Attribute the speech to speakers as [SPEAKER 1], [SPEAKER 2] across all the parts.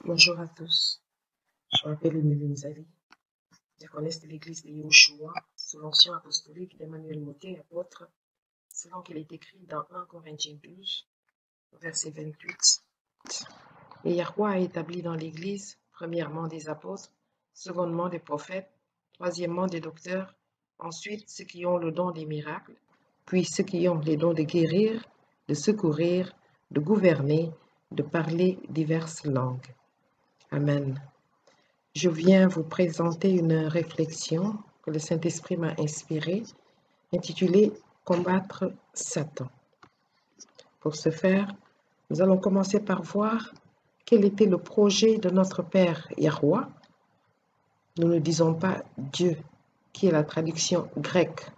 [SPEAKER 1] Bonjour à tous, je m'appelle Émilie Nzali, diaconesse de l'église de Yahushua, sous l'onction apostolique d'Emmanuel Moté, apôtre, selon qu'il est écrit dans 1 Corinthiens 12, verset 28. Et Yahweh a établi dans l'église, premièrement des apôtres, secondement des prophètes, troisièmement des docteurs, ensuite ceux qui ont le don des miracles, puis ceux qui ont les dons de guérir, de secourir, de gouverner, de parler diverses langues. Amen. Je viens vous présenter une réflexion que le Saint-Esprit m'a inspirée, intitulée « Combattre Satan ». Pour ce faire, nous allons commencer par voir quel était le projet de notre Père Yahweh. Nous ne disons pas Dieu, qui est la traduction grecque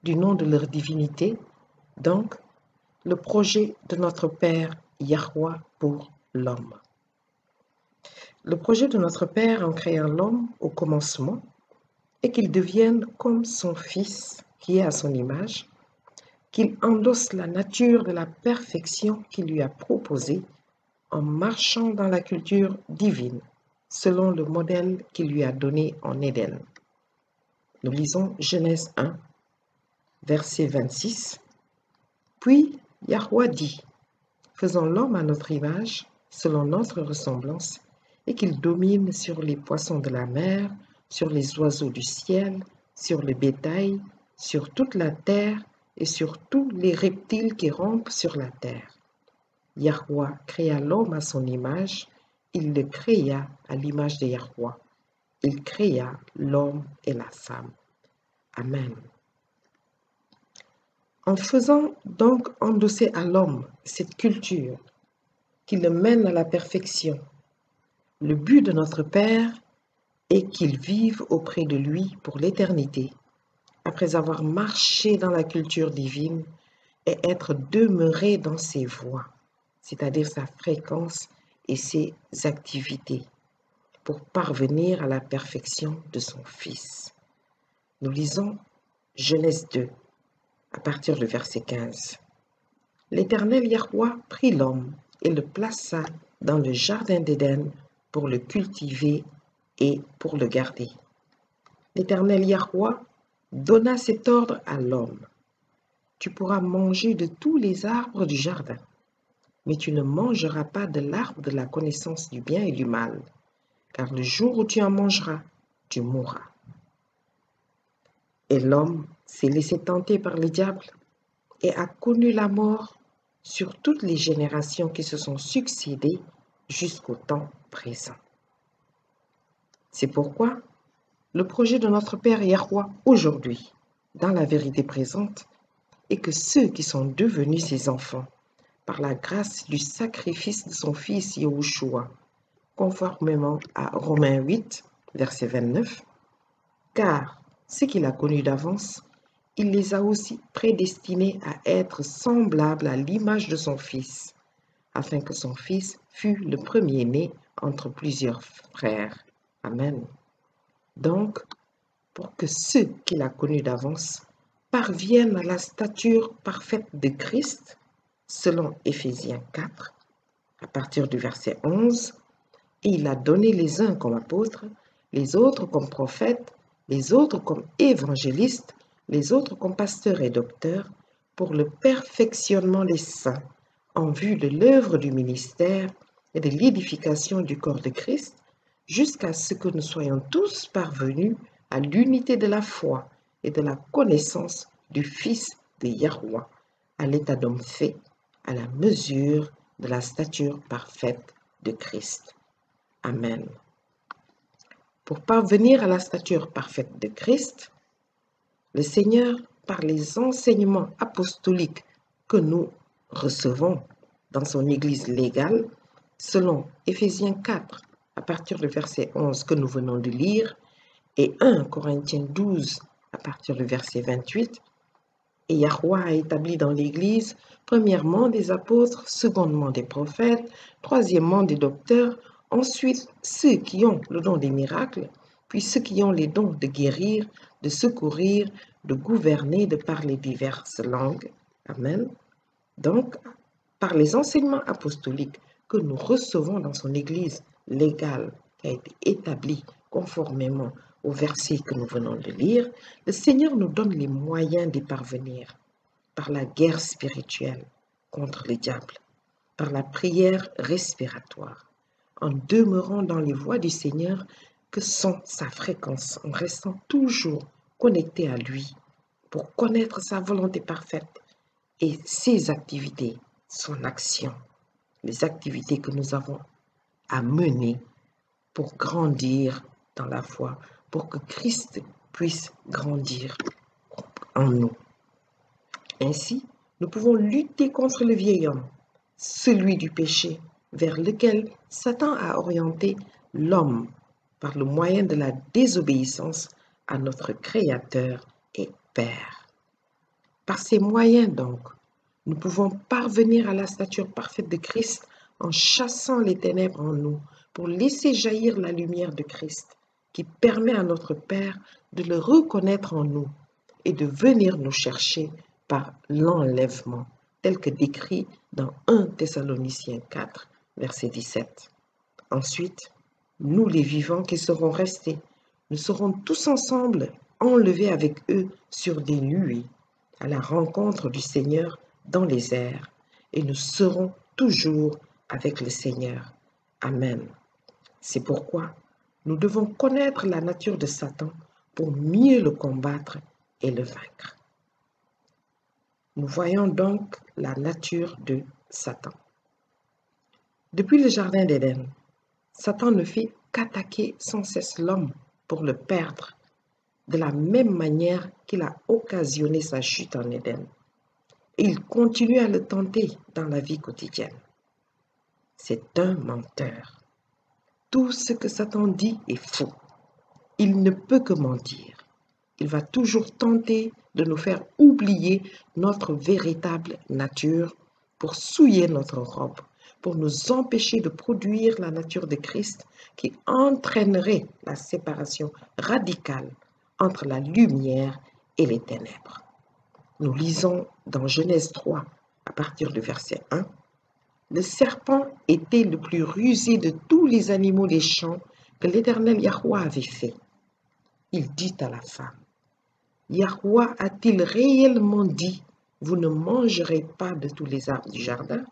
[SPEAKER 1] du nom de leur divinité, donc le projet de notre Père Yahweh pour l'homme. Le projet de notre Père en créant l'homme au commencement est qu'il devienne comme son Fils qui est à son image, qu'il endosse la nature de la perfection qu'il lui a proposée en marchant dans la culture divine, selon le modèle qu'il lui a donné en Éden. Nous lisons Genèse 1, verset 26. Puis Yahweh dit, faisons l'homme à notre image, selon notre ressemblance, et qu'il domine sur les poissons de la mer, sur les oiseaux du ciel, sur le bétail, sur toute la terre et sur tous les reptiles qui rampent sur la terre. Yahweh créa l'homme à son image, il le créa à l'image de Yahweh. Il créa l'homme et la femme. Amen. En faisant donc endosser à l'homme cette culture qui le mène à la perfection, le but de notre Père est qu'il vive auprès de lui pour l'éternité, après avoir marché dans la culture divine et être demeuré dans ses voies, c'est-à-dire sa fréquence et ses activités, pour parvenir à la perfection de son Fils. Nous lisons Genèse 2, à partir du verset 15. L'Éternel Yahweh prit l'homme et le plaça dans le jardin d'Éden pour le cultiver et pour le garder. L'Éternel Yahweh donna cet ordre à l'homme. Tu pourras manger de tous les arbres du jardin, mais tu ne mangeras pas de l'arbre de la connaissance du bien et du mal, car le jour où tu en mangeras, tu mourras. Et l'homme s'est laissé tenter par le diable et a connu la mort sur toutes les générations qui se sont succédées jusqu'au temps présent. C'est pourquoi le projet de notre Père Yahweh aujourd'hui, dans la vérité présente, est que ceux qui sont devenus ses enfants, par la grâce du sacrifice de son Fils Yahushua, conformément à Romains 8, verset 29, car ce qu'il a connu d'avance, il les a aussi prédestinés à être semblables à l'image de son Fils, afin que son Fils fût le premier-né entre plusieurs frères. Amen. Donc, pour que ceux qu'il a connus d'avance parviennent à la stature parfaite de Christ, selon Éphésiens 4, à partir du verset 11, et il a donné les uns comme apôtres, les autres comme prophètes, les autres comme évangélistes, les autres comme pasteurs et docteurs, pour le perfectionnement des saints, en vue de l'œuvre du ministère et de l'édification du corps de Christ, jusqu'à ce que nous soyons tous parvenus à l'unité de la foi et de la connaissance du Fils de Yahweh, à l'état d'homme fait, à la mesure de la stature parfaite de Christ. Amen. Pour parvenir à la stature parfaite de Christ, le Seigneur, par les enseignements apostoliques que nous recevons dans son Église légale, selon Éphésiens 4, à partir du verset 11 que nous venons de lire, et 1 Corinthiens 12, à partir du verset 28, et Yahweh a établi dans l'Église, premièrement des apôtres, secondement des prophètes, troisièmement des docteurs, ensuite ceux qui ont le don des miracles, puis ceux qui ont les dons de guérir, de secourir, de gouverner, de parler diverses langues. Amen. Donc, par les enseignements apostoliques que nous recevons dans son Église légale qui a été établie conformément au verset que nous venons de lire, le Seigneur nous donne les moyens d'y parvenir par la guerre spirituelle contre le diable, par la prière respiratoire, en demeurant dans les voies du Seigneur que sont sa fréquence, en restant toujours connecté à lui pour connaître sa volonté parfaite et ses activités, son action, les activités que nous avons à mener pour grandir dans la foi, pour que Christ puisse grandir en nous. Ainsi, nous pouvons lutter contre le vieil homme, celui du péché, vers lequel Satan a orienté l'homme par le moyen de la désobéissance à notre Créateur et Père. Par ces moyens donc, nous pouvons parvenir à la stature parfaite de Christ en chassant les ténèbres en nous pour laisser jaillir la lumière de Christ qui permet à notre Père de le reconnaître en nous et de venir nous chercher par l'enlèvement, tel que décrit dans 1 Thessaloniciens 4, verset 17. Ensuite, nous les vivants qui serons restés, nous serons tous ensemble enlevés avec eux sur des nuées à la rencontre du Seigneur dans les airs, et nous serons toujours avec le Seigneur. Amen. C'est pourquoi nous devons connaître la nature de Satan pour mieux le combattre et le vaincre. Nous voyons donc la nature de Satan. Depuis le jardin d'Éden, Satan ne fait qu'attaquer sans cesse l'homme pour le perdre, de la même manière qu'il a occasionné sa chute en Éden. Et il continue à le tenter dans la vie quotidienne. C'est un menteur. Tout ce que Satan dit est faux. Il ne peut que mentir. Il va toujours tenter de nous faire oublier notre véritable nature pour souiller notre robe, pour nous empêcher de produire la nature de Christ qui entraînerait la séparation radicale entre la lumière et les ténèbres. Nous lisons dans Genèse 3, à partir du verset 1, « Le serpent était le plus rusé de tous les animaux des champs que l'Éternel Yahweh avait fait. Il dit à la femme, « Yahweh a-t-il réellement dit, vous ne mangerez pas de tous les arbres du jardin ?»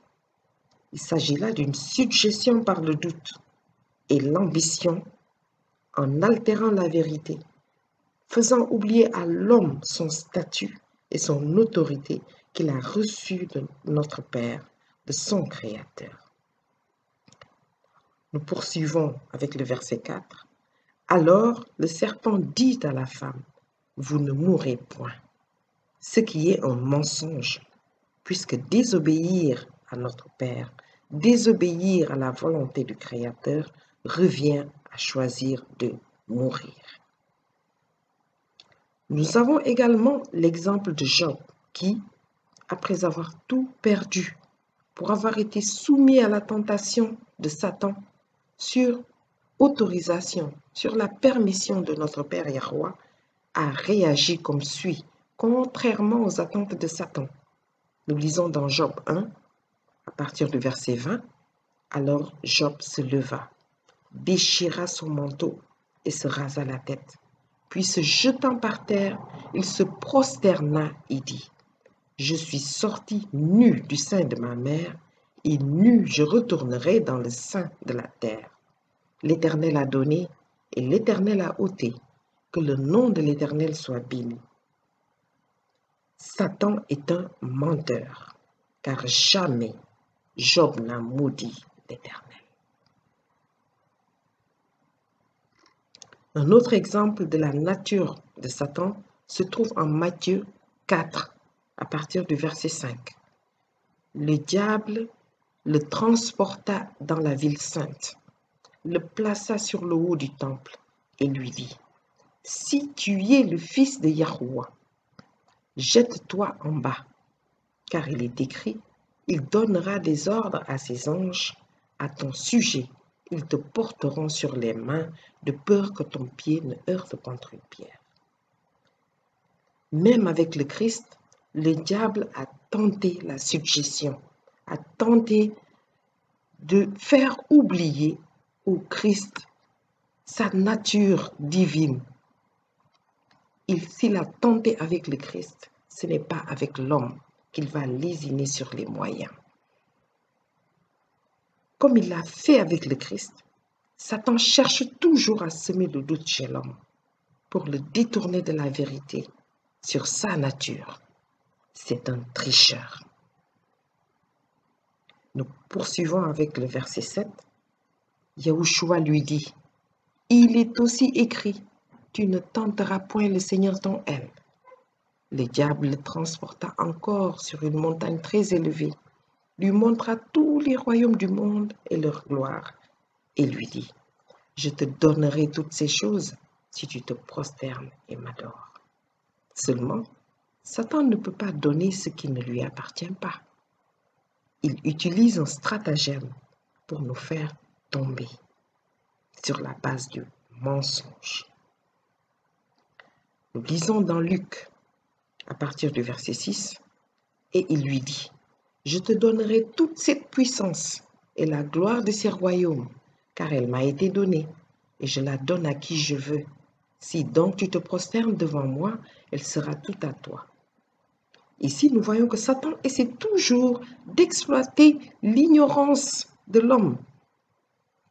[SPEAKER 1] Il s'agit là d'une suggestion par le doute et l'ambition en altérant la vérité, faisant oublier à l'homme son statut et son autorité qu'il a reçu de notre Père, de son Créateur. Nous poursuivons avec le verset 4. Alors le serpent dit à la femme, « Vous ne mourrez point », ce qui est un mensonge, puisque désobéir à notre Père, désobéir à la volonté du Créateur revient à choisir de mourir. Nous avons également l'exemple de Job qui, après avoir tout perdu, pour avoir été soumis à la tentation de Satan sur autorisation, sur la permission de notre Père Yahweh, a réagi comme suit, contrairement aux attentes de Satan. Nous lisons dans Job 1, à partir du verset 20, « Alors Job se leva, déchira son manteau et se rasa la tête. Puis se jetant par terre, il se prosterna et dit, « Je suis sorti nu du sein de ma mère, et nu je retournerai dans le sein de la terre. L'Éternel a donné, et l'Éternel a ôté, que le nom de l'Éternel soit béni. » Satan est un menteur, car jamais Job n'a maudit l'Éternel. Un autre exemple de la nature de Satan se trouve en Matthieu 4, à partir du verset 5. Le diable le transporta dans la ville sainte, le plaça sur le haut du temple et lui dit, « Si tu es le fils de Yahweh, jette-toi en bas, car il est écrit, il donnera des ordres à ses anges à ton sujet. Ils te porteront sur les mains de peur que ton pied ne heurte contre une pierre. » Même avec le Christ, le diable a tenté la suggestion, a tenté de faire oublier au Christ sa nature divine. S'il a tenté avec le Christ, ce n'est pas avec l'homme qu'il va lésiner sur les moyens. Comme il l'a fait avec le Christ, Satan cherche toujours à semer le doute chez l'homme pour le détourner de la vérité sur sa nature. C'est un tricheur. Nous poursuivons avec le verset 7. Yahushua lui dit, « Il est aussi écrit, tu ne tenteras point le Seigneur ton Dieu. » Le diable le transporta encore sur une montagne très élevée, lui montra tous les royaumes du monde et leur gloire, et lui dit, « Je te donnerai toutes ces choses si tu te prosternes et m'adores. » Seulement, Satan ne peut pas donner ce qui ne lui appartient pas. Il utilise un stratagème pour nous faire tomber sur la base du mensonge. Nous lisons dans Luc, à partir du verset 6, et il lui dit, « Je te donnerai toute cette puissance et la gloire de ces royaumes, car elle m'a été donnée, et je la donne à qui je veux. Si donc tu te prosternes devant moi, elle sera toute à toi. » Ici, nous voyons que Satan essaie toujours d'exploiter l'ignorance de l'homme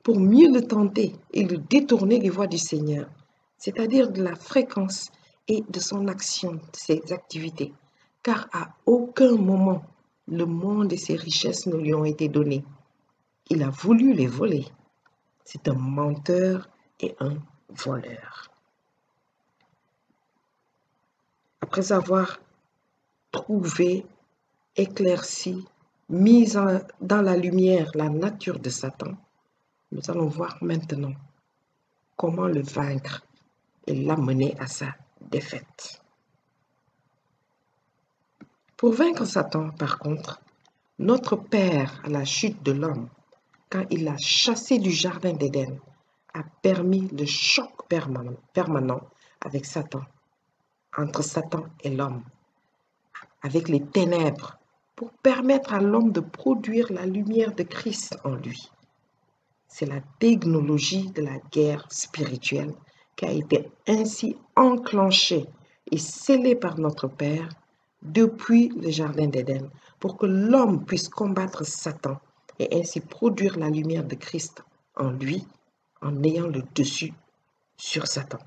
[SPEAKER 1] pour mieux le tenter et le détourner des voies du Seigneur, c'est-à-dire de la fréquence et de son action, de ses activités. Car à aucun moment, le monde et ses richesses ne lui ont été donnés. Il a voulu les voler. C'est un menteur et un voleur. Après avoir trouvé, éclairci, mis dans la lumière la nature de Satan, nous allons voir maintenant comment le vaincre et l'amener à sa défaite. Pour vaincre Satan, par contre, notre Père à la chute de l'homme, quand il l'a chassé du jardin d'Éden, a permis le choc permanent avec Satan, entre Satan et l'homme, avec les ténèbres, pour permettre à l'homme de produire la lumière de Christ en lui. C'est la technologie de la guerre spirituelle qui a été ainsi enclenchée et scellée par notre Père depuis le jardin d'Éden pour que l'homme puisse combattre Satan et ainsi produire la lumière de Christ en lui en ayant le dessus sur Satan.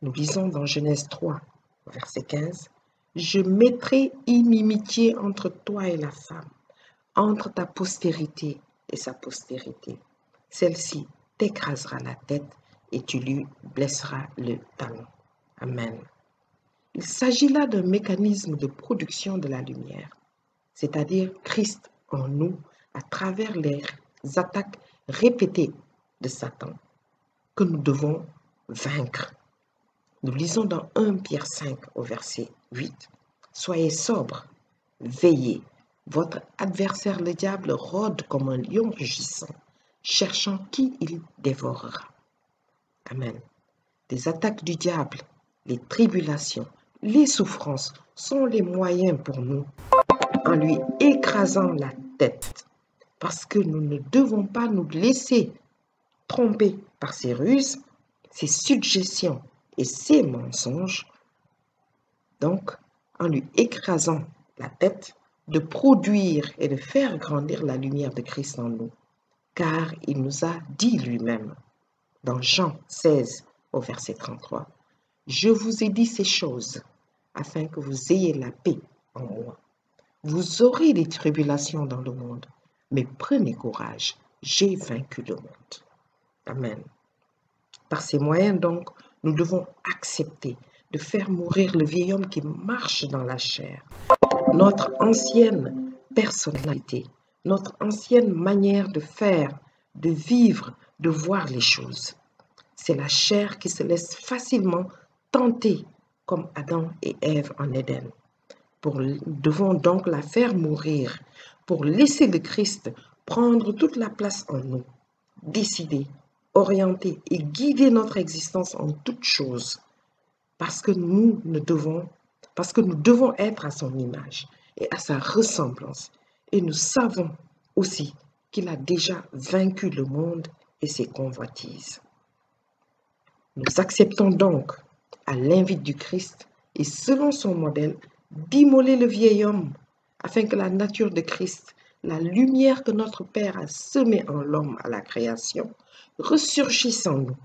[SPEAKER 1] Nous lisons dans Genèse 3, verset 15, « Je mettrai inimitié entre toi et la femme, entre ta postérité et sa postérité. Celle-ci t'écrasera la tête et tu lui blesseras le talon. » Amen. Il s'agit là d'un mécanisme de production de la lumière, c'est-à-dire Christ en nous à travers les attaques répétées de Satan que nous devons vaincre. Nous lisons dans 1 Pierre 5 au verset 8, « Soyez sobres, veillez. Votre adversaire le diable rôde comme un lion rugissant, cherchant qui il dévorera. » Amen. Les attaques du diable, les tribulations, les souffrances sont les moyens pour nous en lui écrasant la tête, parce que nous ne devons pas nous laisser tromper par ses ruses, ses suggestions et ses mensonges. Donc, en lui écrasant la tête, de produire et de faire grandir la lumière de Christ en nous, car il nous a dit lui-même, dans Jean 16 au verset 33, « Je vous ai dit ces choses afin que vous ayez la paix en moi. Vous aurez des tribulations dans le monde, mais prenez courage, j'ai vaincu le monde. » Amen. Par ces moyens donc, nous devons accepter de faire mourir le vieil homme qui marche dans la chair, notre ancienne personnalité, notre ancienne manière de faire, de vivre, de voir les choses. C'est la chair qui se laisse facilement tenter comme Adam et Ève en Éden. Nous devons donc la faire mourir pour laisser le Christ prendre toute la place en nous, décider, orienter et guider notre existence en toutes choses, parce que nous devons être à son image et à sa ressemblance. Et nous savons aussi qu'il a déjà vaincu le monde et ses convoitises. Nous acceptons donc, à l'invite du Christ et selon son modèle, d'immoler le vieil homme afin que la nature de Christ, la lumière que notre Père a semée en l'homme à la création, ressurgisse en nous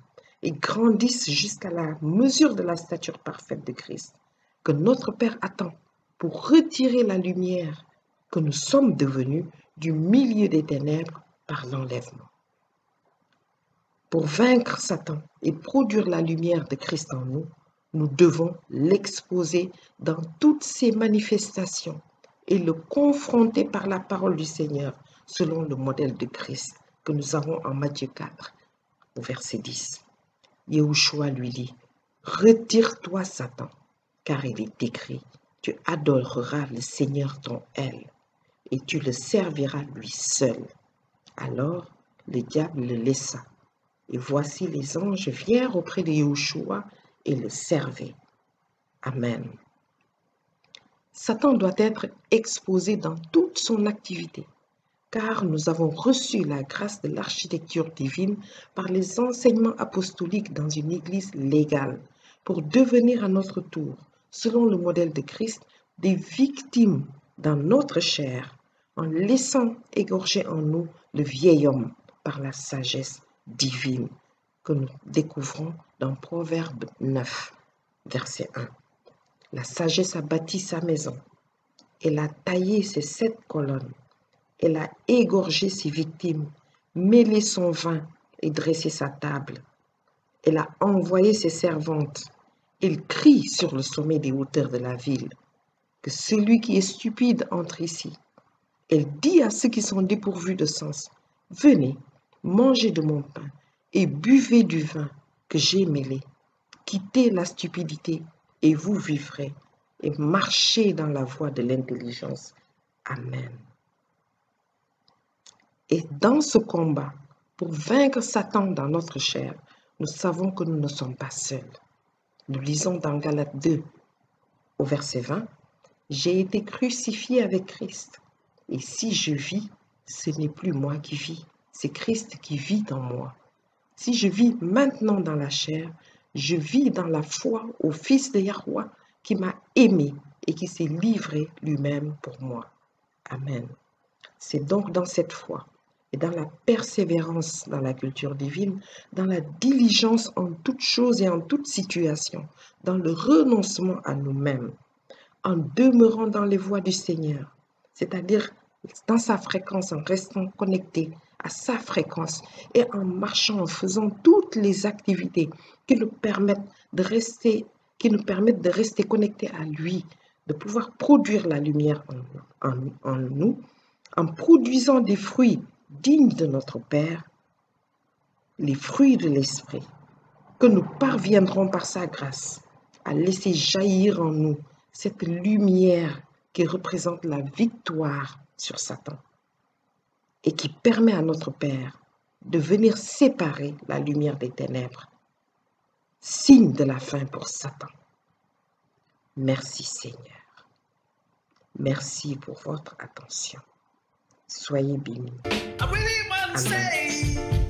[SPEAKER 1] et grandisse jusqu'à la mesure de la stature parfaite de Christ, que notre Père attend pour retirer la lumière que nous sommes devenus du milieu des ténèbres par l'enlèvement. Pour vaincre Satan et produire la lumière de Christ en nous, nous devons l'exposer dans toutes ses manifestations et le confronter par la parole du Seigneur selon le modèle de Christ que nous avons en Matthieu 4 au verset 10. Yahushua lui dit, « Retire-toi Satan, car il est écrit, tu adoreras le Seigneur ton El, et tu le serviras lui seul. » Alors le diable le laissa. Et voici les anges vinrent auprès de Yahushua et le servaient. Amen. Satan doit être exposé dans toute son activité, car nous avons reçu la grâce de l'architecture divine par les enseignements apostoliques dans une église légale, pour devenir à notre tour, selon le modèle de Christ, des victimes dans notre chair, en laissant égorger en nous le vieil homme par la sagesse divine que nous découvrons dans Proverbe 9, verset 1. La sagesse a bâti sa maison, elle a taillé ses 7 colonnes, elle a égorgé ses victimes, mêlé son vin et dressé sa table. Elle a envoyé ses servantes, elle crie sur le sommet des hauteurs de la ville, que celui qui est stupide entre ici. Elle dit à ceux qui sont dépourvus de sens, « Venez, mangez de mon pain et buvez du vin que j'ai mêlé. Quittez la stupidité et vous vivrez, et marchez dans la voie de l'intelligence. » Amen. Et dans ce combat, pour vaincre Satan dans notre chair, nous savons que nous ne sommes pas seuls. Nous lisons dans Galates 2, au verset 20, « J'ai été crucifié avec Christ. Et si je vis, ce n'est plus moi qui vis, c'est Christ qui vit en moi. Si je vis maintenant dans la chair, je vis dans la foi au Fils de Yahweh qui m'a aimé et qui s'est livré lui-même pour moi. » Amen. C'est donc dans cette foi et dans la persévérance dans la culture divine, dans la diligence en toutes choses et en toutes situations, dans le renoncement à nous-mêmes, en demeurant dans les voies du Seigneur, c'est-à-dire dans sa fréquence, en restant connecté à sa fréquence et en marchant, en faisant toutes les activités qui nous permettent de rester connectés à lui, de pouvoir produire la lumière en nous, en produisant des fruits dignes de notre Père, les fruits de l'Esprit, que nous parviendrons par sa grâce à laisser jaillir en nous cette lumière qui représente la victoire sur Satan et qui permet à notre Père de venir séparer la lumière des ténèbres, signe de la fin pour Satan. Merci Seigneur. Merci pour votre attention. Soyez bénis. Amen.